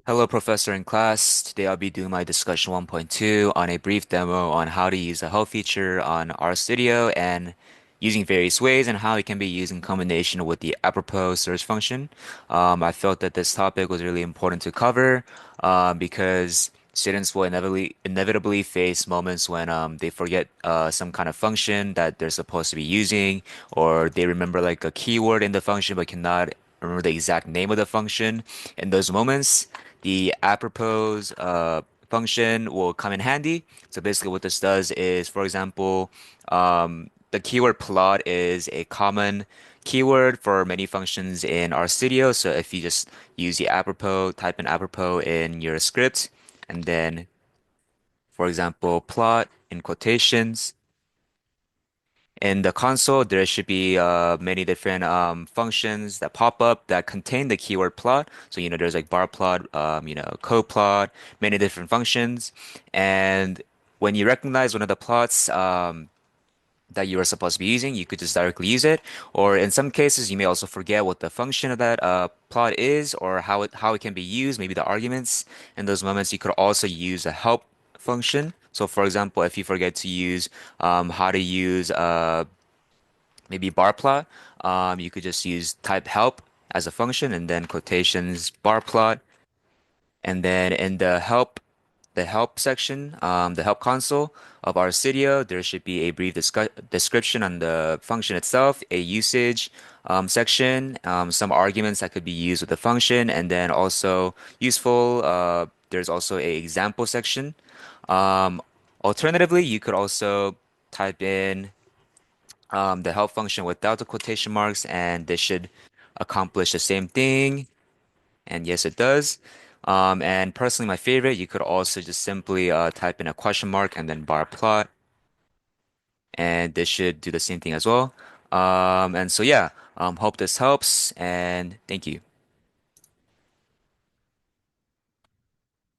Hello, professor in class. Today I'll be doing my discussion 1.2 on a brief demo on how to use the help feature on RStudio and using various ways and how it can be used in combination with the apropos search function. I felt that this topic was really important to cover because students will inevitably face moments when they forget some kind of function that they're supposed to be using, or they remember like a keyword in the function but cannot remember the exact name of the function. In those moments, the apropos function will come in handy. So basically what this does is, for example, the keyword plot is a common keyword for many functions in RStudio. So if you just use the apropos, type in apropos in your script, and then, for example, plot in quotations, in the console, there should be many different functions that pop up that contain the keyword plot. So, there's like bar plot, code plot, many different functions. And when you recognize one of the plots that you are supposed to be using, you could just directly use it. Or in some cases, you may also forget what the function of that plot is or how it can be used, maybe the arguments. In those moments, you could also use a help function. So, for example, if you forget to use how to use maybe bar plot, you could just use type help as a function and then quotations bar plot. And then in the help section, the help console of RStudio, there should be a brief description on the function itself, a usage section, some arguments that could be used with the function, and then also useful. There's also a example section. Um, Alternatively, you could also type in the help function without the quotation marks, and this should accomplish the same thing. And yes, it does. And personally, my favorite, you could also just simply type in a question mark and then bar plot, and this should do the same thing as well. And so yeah, hope this helps, and thank you.